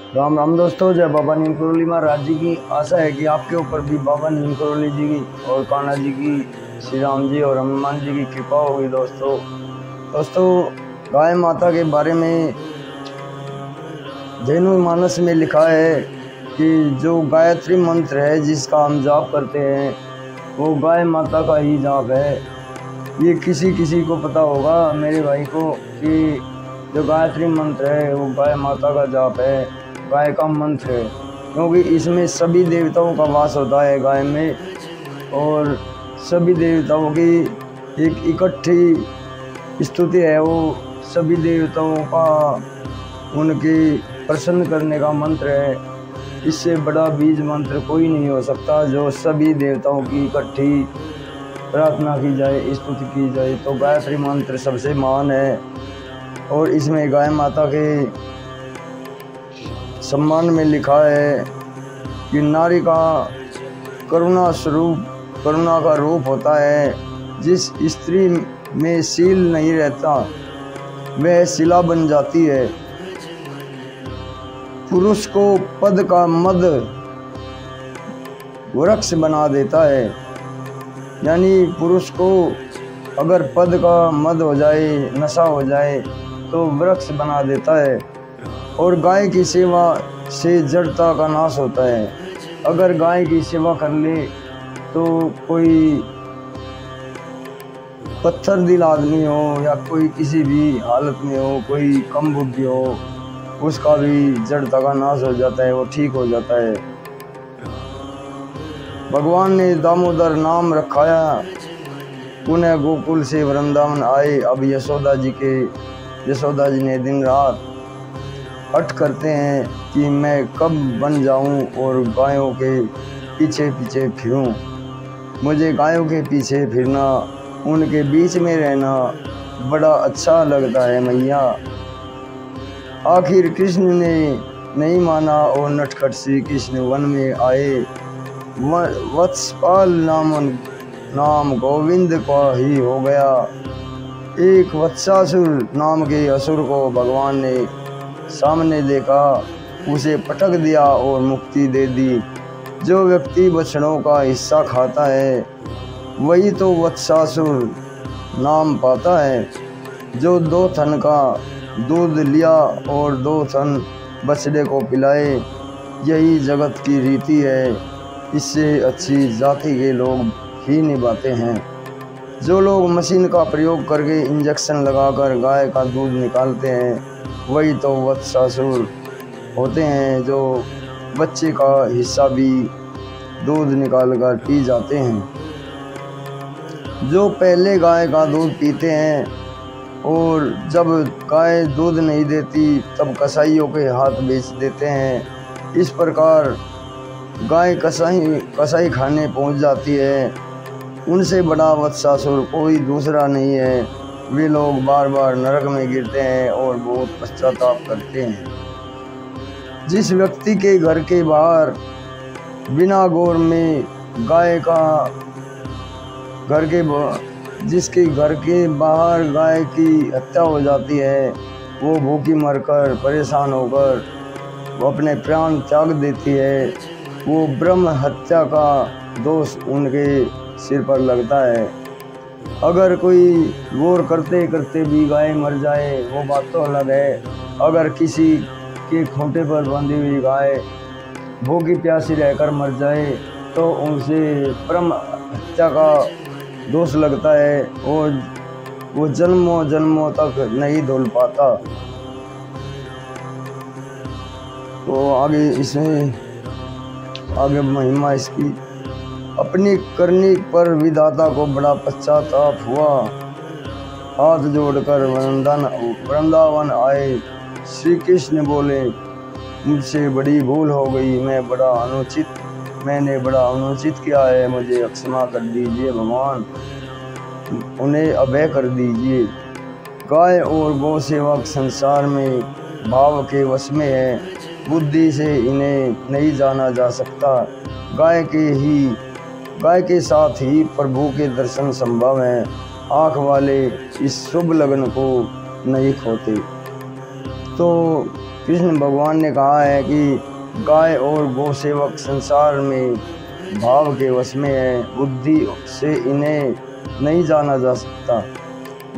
राम राम दोस्तों, जय बाबा नीम करोली महाराज जी की। आशा है कि आपके ऊपर भी बाबा नीम करोली जी की और कान्हा जी की, श्री राम जी और हनुमान जी की कृपा होगी। दोस्तों गाय माता के बारे में जैन मानस में लिखा है कि जो गायत्री मंत्र है जिसका हम जाप करते हैं वो गाय माता का ही जाप है। ये किसी किसी को पता होगा मेरे भाई को कि जो गायत्री मंत्र है वो गाय माता का जाप है, गाय का मंत्र है, क्योंकि इसमें सभी देवताओं का वास होता है गाय में, और सभी देवताओं की एक इकट्ठी स्तुति है। वो सभी देवताओं का उनके प्रसन्न करने का मंत्र है। इससे बड़ा बीज मंत्र कोई नहीं हो सकता जो सभी देवताओं की इकट्ठी प्रार्थना की जाए, स्तुति की जाए, तो गायत्री मंत्र सबसे महान है। और इसमें गाय माता के सम्मान में लिखा है कि नारी का करुणा स्वरूप, करुणा का रूप होता है। जिस स्त्री में शील नहीं रहता वह शिला बन जाती है। पुरुष को पद का मद वृक्ष बना देता है, यानी पुरुष को अगर पद का मद हो जाए, नशा हो जाए तो वृक्ष बना देता है। और गाय की सेवा से जड़ता का नाश होता है। अगर गाय की सेवा कर ले तो कोई पत्थर दिल आदमी हो या कोई किसी भी हालत में हो, कोई कम बुद्धि हो, उसका भी जड़ता का नाश हो जाता है, वो ठीक हो जाता है। भगवान ने दामोदर नाम रखाया, पुनः गोकुल से वृंदावन आए। अब यशोदा जी ने दिन रात हठ करते हैं कि मैं कब बन जाऊं और गायों के पीछे पीछे फिरूं। मुझे गायों के पीछे फिरना, उनके बीच में रहना बड़ा अच्छा लगता है मैया। आखिर कृष्ण ने नहीं माना और नटखट श्री कृष्ण वन में आए। वत्सपाल नाम गोविंद का ही हो गया। एक वत्सासुर नाम के असुर को भगवान ने सामने देखा, उसे पटक दिया और मुक्ति दे दी। जो व्यक्ति बछड़ों का हिस्सा खाता है वही तो वत्सासुर नाम पाता है। जो 2 थन का दूध लिया और 2 थन बछड़े को पिलाए, यही जगत की रीति है। इससे अच्छी जाति के लोग ही निभाते हैं। जो लोग मशीन का प्रयोग करके इंजेक्शन लगाकर गाय का दूध निकालते हैं वही तो वत्सासुर होते हैं, जो बच्चे का हिस्सा भी दूध निकाल कर पी जाते हैं। जो पहले गाय का दूध पीते हैं और जब गाय दूध नहीं देती तब कसाईयों के हाथ बेच देते हैं। इस प्रकार गाय कसाई खाने पहुंच जाती है। उनसे बड़ा वत्सासुर कोई दूसरा नहीं है। वे लोग बार बार नरक में गिरते हैं और बहुत पश्चाताप करते हैं। जिस व्यक्ति के घर के बाहर बिना गौर में जिसके घर के बाहर गाय की हत्या हो जाती है, वो भूखी मरकर परेशान होकर वो अपने प्राण त्याग देती है। वो ब्रह्म हत्या का दोष उनके सिर पर लगता है। अगर कोई गौर करते करते भी गाय मर जाए वो बात तो अलग है। अगर किसी के खूंटे पर बंधी हुई गाय भूखी प्यासी रहकर मर जाए तो उनसे ब्रह्म हत्या का दोष लगता है और वो जन्मों जन्मों तक नहीं धुल पाता। तो आगे महिमा इसकी। अपनी करनी पर विधाता को बड़ा पश्चाताप हुआ। हाथ जोड़कर वृंदावन आए। श्री कृष्ण बोले, मुझसे बड़ी भूल हो गई, मैंने बड़ा अनुचित किया है, मुझे क्षमा कर दीजिए भगवान, उन्हें अभय कर दीजिए। गाय और गौ सेवक संसार में भाव के वश में है, बुद्धि से इन्हें नहीं जाना जा सकता। गाय के साथ ही प्रभु के दर्शन संभव हैं। आँख वाले इस शुभ लगन को नहीं खोते। तो कृष्ण भगवान ने कहा है कि गाय और गौ सेवक संसार में भाव के वश में है, बुद्धि से इन्हें नहीं जाना जा सकता।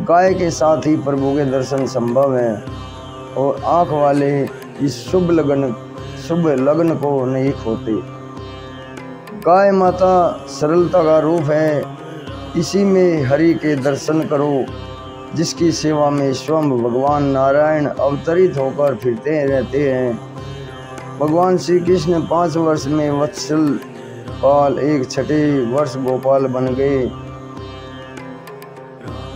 गाय के साथ ही प्रभु के दर्शन संभव है और आँख वाले इस शुभ लगन को नहीं खोते। गाय माता सरलता का रूप है, इसी में हरि के दर्शन करो, जिसकी सेवा में स्वयं भगवान नारायण अवतरित होकर फिरते रहते हैं। भगवान श्री कृष्ण 5 वर्ष में वत्सल पाल, एक छठे वर्ष गोपाल बन गए।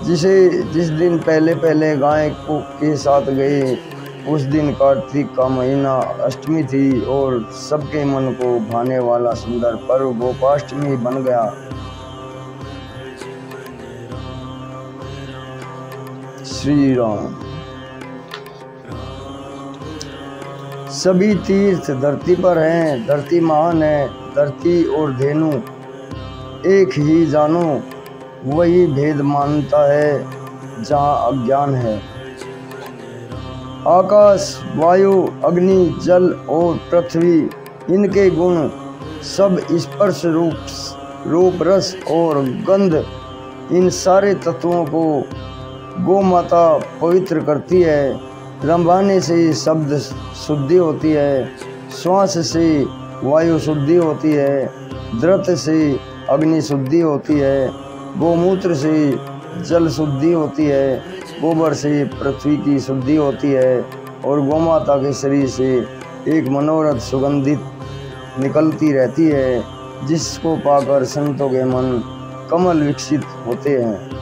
जिस दिन पहले गाय को के साथ गए, उस दिन कार्तिक का महीना अष्टमी थी और सबके मन को भाने वाला सुंदर पर्व गोपाष्टमी बन गया। श्री राम। सभी तीर्थ धरती पर हैं, धरती महान है, धरती और धेनु एक ही जानो, वही भेद मानता है जहाँ अज्ञान है। आकाश, वायु, अग्नि, जल और पृथ्वी, इनके गुण सब स्पर्श, रूप, रस और गंध, इन सारे तत्वों को गौ माता पवित्र करती है। रंभाने से शब्द शुद्धि होती है, श्वास से वायु शुद्धि होती है, द्रत से अग्नि शुद्धि होती है, गोमूत्र से जल शुद्धि होती है, गोबर से पृथ्वी की शुद्धि होती है और गोमाता के शरीर से एक मनोरथ सुगंधित निकलती रहती है, जिसको पाकर संतों के मन कमल विकसित होते हैं।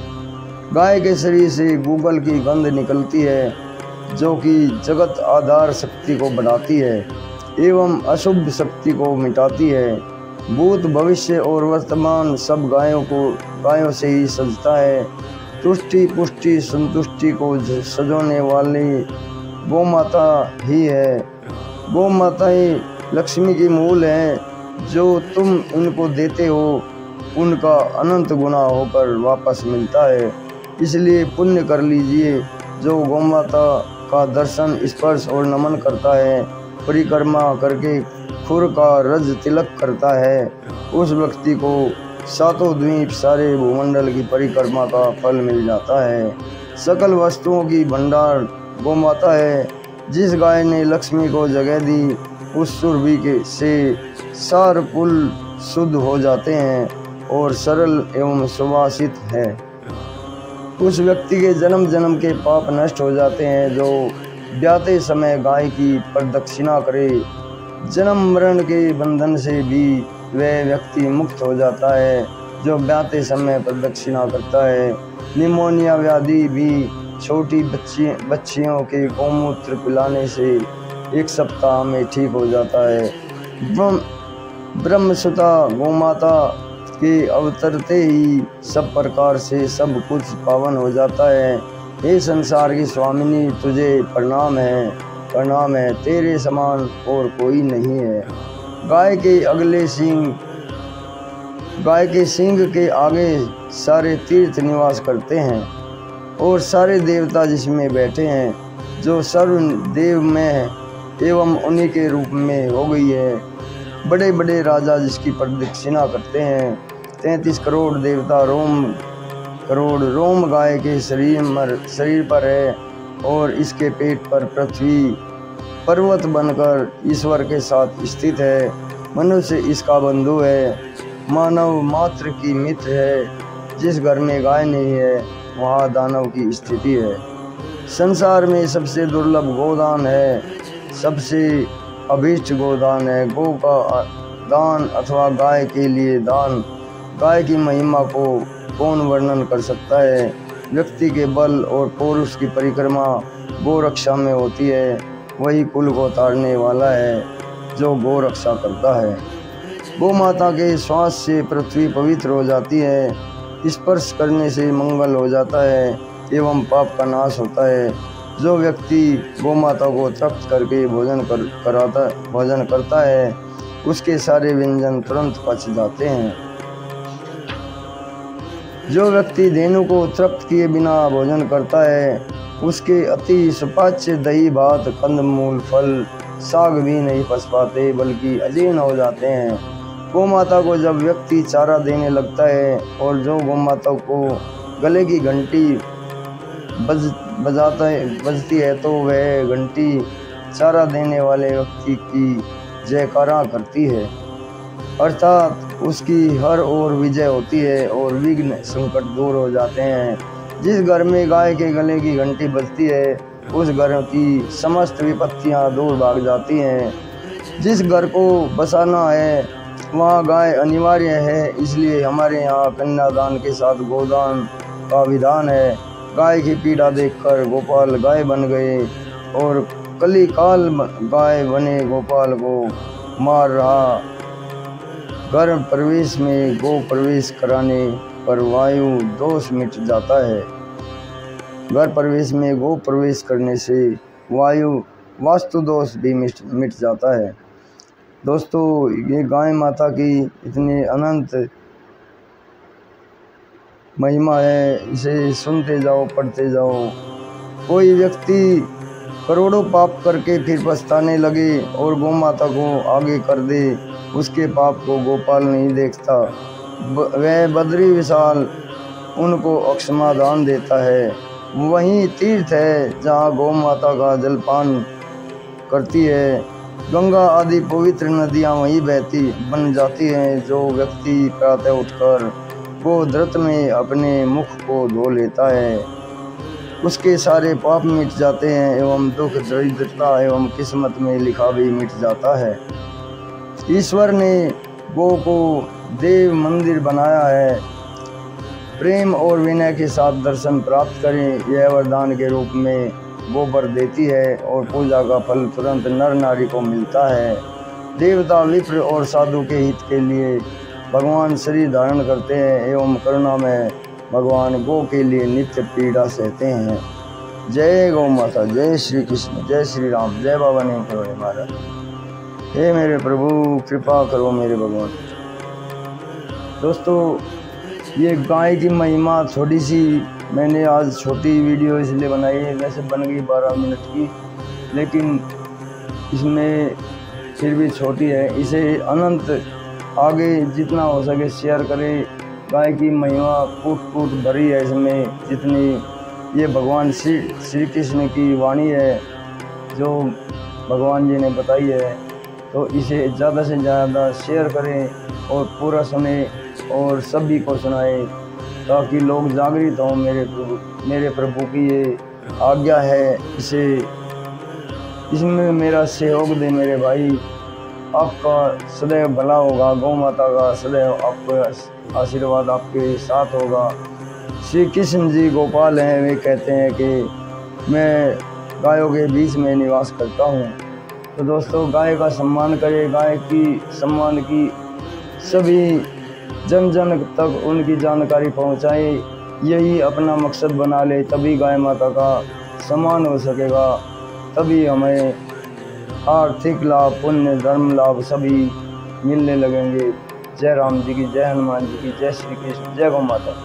गाय के शरीर से गूगल की गंध निकलती है, जो कि जगत आधार शक्ति को बढ़ाती है एवं अशुभ शक्ति को मिटाती है। भूत, भविष्य और वर्तमान सब गायों से ही सजता है। तुष्टि, पुष्टि, संतुष्टि को सजोने वाली गौ माता ही है। गौ माता ही लक्ष्मी की मूल है, जो तुम इनको देते हो उनका अनंत गुना होकर वापस मिलता है। इसलिए पुण्य कर लीजिए। जो गौ माता का दर्शन, स्पर्श और नमन करता है, परिक्रमा करके खुर का रज तिलक करता है, उस व्यक्ति को सातों द्वीप, सारे भूमंडल की परिक्रमा का फल मिल जाता है। सकल वस्तुओं की भंडार गौ माता है। जिस गाय ने लक्ष्मी को जगह दी, उस सुरभि के से सार पुल शुद्ध हो जाते हैं और सरल एवं सुवासित है। उस व्यक्ति के जन्म जन्म के पाप नष्ट हो जाते हैं। जो ब्याते समय गाय की प्रदक्षिणा करे, जन्म मरण के बंधन से भी वह व्यक्ति मुक्त हो जाता है। जो ब्याते समय प्रदक्षिणा करता है, निमोनिया व्याधि भी छोटी बच्चियों के गौमूत्र पिलाने से 1 सप्ताह में ठीक हो जाता है। ब्रह्मसुता गौमाता के अवतरते ही सब प्रकार से सब कुछ पावन हो जाता है। हे संसार की स्वामिनी, तुझे प्रणाम है, तेरे समान और कोई नहीं है। गाय के सींग के आगे सारे तीर्थ निवास करते हैं और सारे देवता जिसमें बैठे हैं, जो सर्व देव में एवं उन्हीं के रूप में हो गई है। बड़े बड़े राजा जिसकी प्रदक्षिणा करते हैं। 33 करोड़ देवता करोड़ रोम गाय के शरीर पर है और इसके पेट पर पृथ्वी पर्वत बनकर ईश्वर के साथ स्थित है। मनुष्य इसका बंधु है, मानव मात्र की मित्र है। जिस घर में गाय नहीं है, वहाँ दानव की स्थिति है। संसार में सबसे दुर्लभ गोदान है, सबसे अभीष्ट गोदान है गौ का दान अथवा गाय के लिए दान। गाय की महिमा को कौन वर्णन कर सकता है। व्यक्ति के बल और पौरुष की परिक्रमा गौ रक्षा में होती है। वही कुल को तारने वाला है जो गौ रक्षा करता है। गौ माता के श्वास से पृथ्वी पवित्र हो जाती है। स्पर्श करने से मंगल हो जाता है एवं पाप का नाश होता है। जो व्यक्ति गौ माता को तृप्त करके भोजन करता है, उसके सारे व्यंजन तुरंत पच जाते हैं। जो व्यक्ति धेनु को तृप्त किए बिना भोजन करता है, उसके अति सुपाच्य दही भात कंदमूल फल साग भी नहीं पच पाते बल्कि अजीर्ण हो जाते हैं। गौ माता को जब व्यक्ति चारा देने लगता है और जो गौ माता को गले की घंटी बजती है तो वह घंटी चारा देने वाले व्यक्ति की जयकारा करती है, अर्थात उसकी हर ओर विजय होती है और विघ्न संकट दूर हो जाते हैं। जिस घर में गाय के गले की घंटी बजती है उस घर की समस्त विपत्तियां दूर भाग जाती हैं। जिस घर को बसाना है वहाँ गाय अनिवार्य है, इसलिए हमारे यहाँ कन्यादान के साथ गोदान का विधान है। गाय की पीड़ा देखकर गोपाल गाय बन गए और कलिकाल गाय बने गोपाल को मार रहा। घर प्रवेश में गो प्रवेश कराने पर वायु दोष मिट जाता है। घर प्रवेश में गो प्रवेश करने से वायु वास्तु दोष भी मिट जाता है। दोस्तों, ये गाय माता की इतनी अनंत महिमा है, इसे सुनते जाओ, पढ़ते जाओ। कोई व्यक्ति करोड़ों पाप करके फिर पछताने लगे और गौ माता को आगे कर दे, उसके पाप को गोपाल नहीं देखता। वह बद्री विशाल उनको अक्षमा दान देता है। वहीं तीर्थ है जहाँ गौ माता का जलपान करती है। गंगा आदि पवित्र नदियाँ वहीं बहती बन जाती हैं। जो व्यक्ति प्रातः उठकर गोधृत में अपने मुख को धो लेता है उसके सारे पाप मिट जाते हैं एवं दुख दरिद्रता एवं किस्मत में लिखा भी मिट जाता है। ईश्वर ने गौ को देव मंदिर बनाया है। प्रेम और विनय के साथ दर्शन प्राप्त करें, यह वरदान के रूप में गौ वर देती है और पूजा का फल तुरंत नर नारी को मिलता है। देवता विप्र और साधु के हित के लिए भगवान शरीर धारण करते हैं एवं करुणा में भगवान गौ के लिए नित्य पीड़ा सहते हैं। जय गौ माता, जय श्री कृष्ण, जय श्री राम, जय बाबा नीम करोड़े महाराज। हे मेरे प्रभु, कृपा करो मेरे भगवान। दोस्तों, ये गाय की महिमा थोड़ी सी मैंने आज छोटी वीडियो इसलिए बनाई है, वैसे बन गई 12 मिनट की, लेकिन इसमें फिर भी छोटी है। इसे अनंत आगे जितना हो सके शेयर करें। गाय की महिमा कूट भरी है इसमें, जितनी ये भगवान श्री कृष्ण की वाणी है जो भगवान जी ने बताई है, तो इसे ज़्यादा से ज़्यादा शेयर करें और पूरा सुने और सभी को सुनाएं ताकि लोग जागृत हों। मेरे प्रभु की ये आज्ञा है, इसमें मेरा सहयोग दे मेरे भाई। आपका सदैव भला होगा, गौ माता का सदैव आपका आशीर्वाद आपके साथ होगा। श्री कृष्ण जी गोपाल हैं, वे कहते हैं कि मैं गायों के बीच में निवास करता हूँ। तो दोस्तों, गाय का सम्मान करें, गाय की सम्मान की सभी जन जन तक उनकी जानकारी पहुँचाएं, यही अपना मकसद बना ले, तभी गाय माता का सम्मान हो सकेगा, तभी हमें आर्थिक लाभ, पुण्य, धर्म लाभ सभी मिलने लगेंगे। जय राम जी की, जय हनुमान जी की, जय श्री कृष्ण, जय गौ माता।